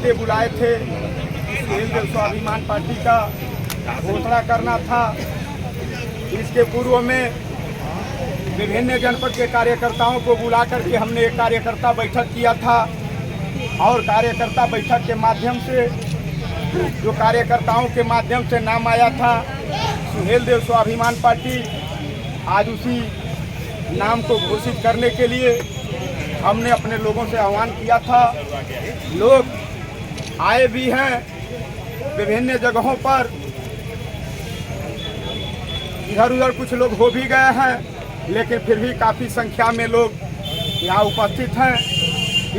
नाते बुलाए थे। सुहेल देव स्वाभिमान पार्टी का घोषणा करना था। इसके पूर्व में विभिन्न जनपद के कार्यकर्ताओं को बुला करके हमने एक कार्यकर्ता बैठक किया था और कार्यकर्ता बैठक के माध्यम से जो कार्यकर्ताओं के माध्यम से नाम आया था सुहेल देव स्वाभिमान पार्टी, आज उसी नाम को घोषित करने के लिए हमने अपने लोगों से आह्वान किया था। लोग आए भी हैं विभिन्न जगहों पर, इधर उधर कुछ लोग हो भी गए हैं, लेकिन फिर भी काफ़ी संख्या में लोग यहाँ उपस्थित हैं।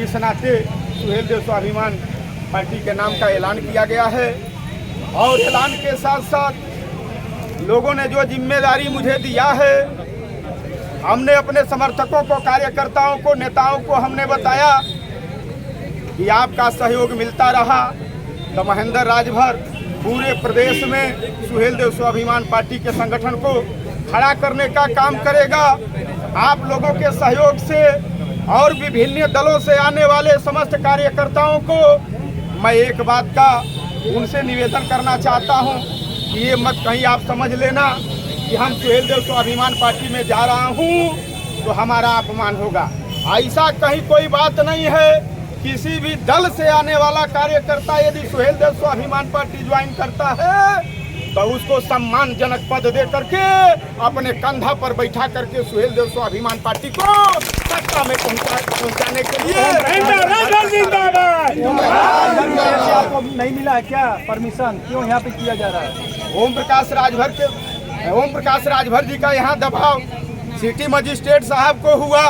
इस नाते सुहेल देव स्वाभिमान पार्टी के नाम का ऐलान किया गया है और ऐलान के साथ साथ लोगों ने जो जिम्मेदारी मुझे दिया है, हमने अपने समर्थकों को, कार्यकर्ताओं को, नेताओं को हमने बताया कि आपका सहयोग मिलता रहा तो महेंद्र राजभर पूरे प्रदेश में सुहेल देव स्वाभिमान पार्टी के संगठन को खड़ा करने का काम करेगा। आप लोगों के सहयोग से और विभिन्न दलों से आने वाले समस्त कार्यकर्ताओं को मैं एक बात का उनसे निवेदन करना चाहता हूं कि ये मत कहीं आप समझ लेना कि हम सुहेल देव स्वाभिमान पार्टी में जा रहा हूं तो हमारा अपमान होगा। ऐसा कहीं कोई बात नहीं है। किसी भी दल से आने वाला कार्यकर्ता यदि सुहेल देव स्वाभिमान पार्टी ज्वाइन करता है तो उसको सम्मानजनक पद दे करके अपने कंधा पर बैठा करके सुहेल देव स्वाभिमान पार्टी को सत्ता में पहुंचाने के लिए आपको नहीं मिला है क्या परमिशन, क्यों यहाँ पे किया जा रहा है? ओम प्रकाश राजभर जी का यहाँ दबाव सिटी मजिस्ट्रेट साहब को हुआ।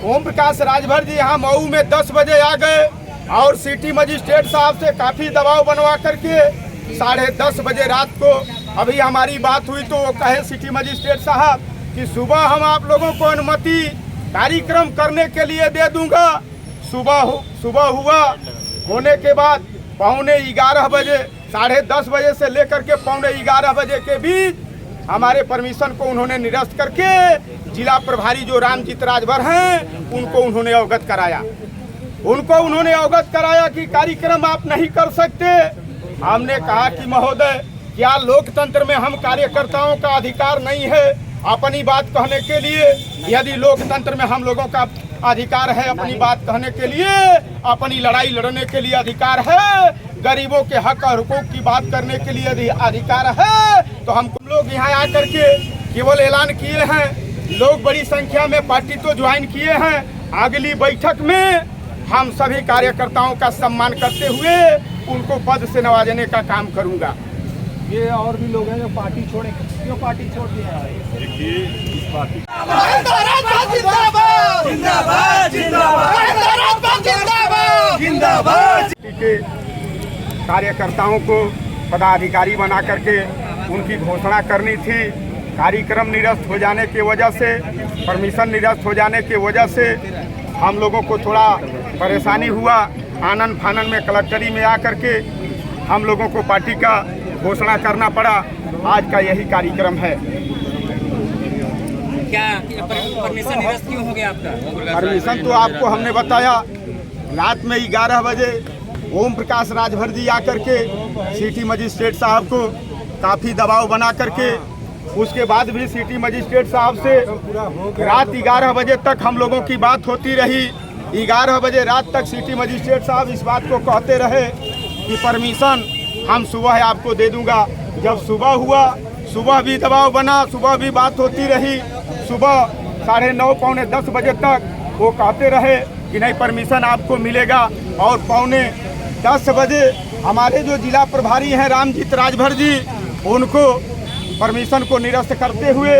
ओम प्रकाश राजभर जी यहाँ मऊ में 10 बजे आ गए और सिटी मजिस्ट्रेट साहब से काफ़ी दबाव बनवा करके 10:30 बजे रात को अभी हमारी बात हुई तो वो कहे सिटी मजिस्ट्रेट साहब कि सुबह हम आप लोगों को अनुमति कार्यक्रम करने के लिए दे दूंगा। सुबह हुआ, होने के बाद 11:15 बजे, 10:30 बजे से लेकर के 11:15 बजे के बीच हमारे परमिशन को उन्होंने निरस्त करके जिला प्रभारी जो रामजीत राजभर हैं उनको उन्होंने अवगत कराया कि कार्यक्रम आप नहीं कर सकते। हमने कहा कि महोदय, क्या लोकतंत्र में हम कार्यकर्ताओं का अधिकार नहीं है अपनी बात कहने के लिए? यदि लोकतंत्र में हम लोगों का अधिकार है अपनी बात कहने के लिए, अपनी लड़ाई लड़ने के लिए अधिकार है, गरीबों के हक और हुकूक की बात करने के लिए यदि अधिकार है, तो हम लोग यहाँ आकर के केवल ऐलान किए हैं। लोग बड़ी संख्या में पार्टी तो ज्वाइन किए हैं। अगली बैठक में हम सभी कार्यकर्ताओं का सम्मान करते हुए उनको पद से नवाजने का काम करूंगा। ये और भी लोग हैं जो पार्टी छोड़े, क्यों पार्टी छोड़ दिया है? देखिए, इस पार्टी के कार्यकर्ताओं को पदाधिकारी बना करके उनकी घोषणा करनी थी। कार्यक्रम निरस्त हो जाने की वजह से, परमिशन निरस्त हो जाने की वजह से हम लोगों को थोड़ा परेशानी हुआ। आनन फानन में कलेक्टरी में आकर के हम लोगों को पार्टी का घोषणा करना पड़ा। आज का यही कार्यक्रम है। क्या परमिशन निरस्त क्यों हो गया आपका? परमिशन तो आपको हमने बताया, रात में 11 बजे ओम प्रकाश राजभर जी आकर के सिटी मजिस्ट्रेट साहब को काफ़ी दबाव बना करके, उसके बाद भी सिटी मजिस्ट्रेट साहब से रात 11 बजे तक हम लोगों की बात होती रही। 11 बजे रात तक सिटी मजिस्ट्रेट साहब इस बात को कहते रहे कि परमिशन हम सुबह आपको दे दूंगा। जब सुबह हुआ, सुबह भी दबाव बना, सुबह भी बात होती रही। सुबह 9:30 पौने 10 बजे तक वो कहते रहे कि नहीं परमिशन आपको मिलेगा, और 9:45 बजे हमारे जो जिला प्रभारी हैं रामजीत राजभर जी, उनको परमिशन को निरस्त करते हुए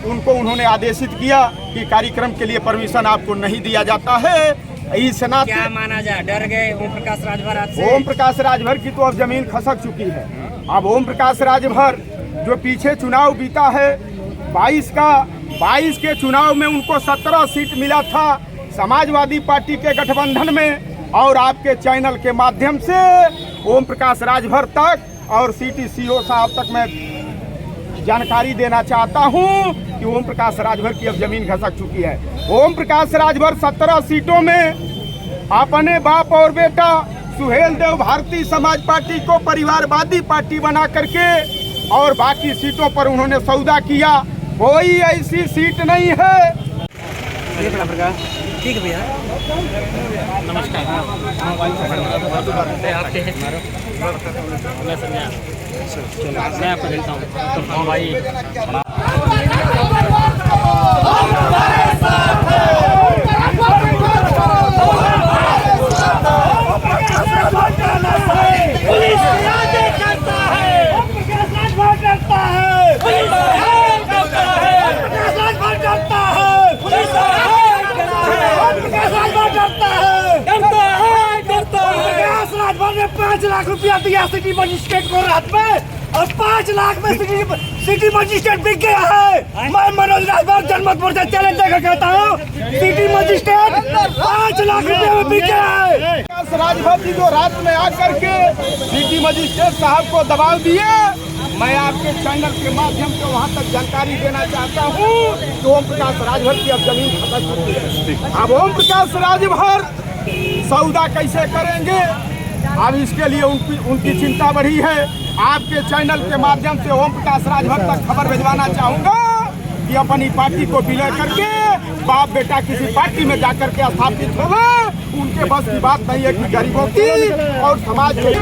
उनको उन्होंने आदेशित किया कि कार्यक्रम के लिए परमिशन आपको नहीं दिया जाता है। इस नाते क्या माना जाए, डर गए ओम प्रकाश राजभर आपसे? ओम प्रकाश राजभर की तो अब जमीन खसक चुकी है। अब ओम प्रकाश राजभर जो पीछे चुनाव बीता है 22 के चुनाव में उनको 17 सीट मिला था समाजवादी पार्टी के गठबंधन में, और आपके चैनल के माध्यम से ओम प्रकाश राजभर तक और सिटी सीओ साहब तक मैं जानकारी देना चाहता हूं कि ओम प्रकाश राजभर की अब जमीन खसक चुकी है। ओम प्रकाश राजभर 17 सीटों में अपने बाप और बेटा सुहेल देव भारतीय समाज पार्टी को परिवारवादी पार्टी बना करके और बाकी सीटों पर उन्होंने सौदा किया। कोई ऐसी सीट नहीं है। ठीक है भैया, नमस्कार। मैं आपको देखता हूँ तो भाई ₹5 लाख दिया सिटी मजिस्ट्रेट को रात में और 5 लाख में सिटी मजिस्ट्रेट बिक गया है। मैं मनोज राजभर जनमतपुर से चले देकर कहता हूँ सिटी मजिस्ट्रेट 5 लाख रुपए में बिक गया है। राजभर जी जो रात में आकर के सिटी मजिस्ट्रेट साहब को दबाव दिए, मैं आपके चैनल के माध्यम से वहां तक जानकारी देना चाहता हूं कि ओम प्रकाश राजभर की अब जमीन खत्म हो गई है। अब ओम प्रकाश राजभर सौदा कैसे करेंगे, अब इसके लिए उनकी चिंता बढ़ी है। आपके चैनल के माध्यम से ओम प्रकाश राजभर तक खबर भिजवाना चाहूंगा कि अपनी पार्टी को विलय करके बाप बेटा किसी पार्टी में जाकर के स्थापित होगा। उनके बस की बात नहीं है कि गरीबों की और समाज के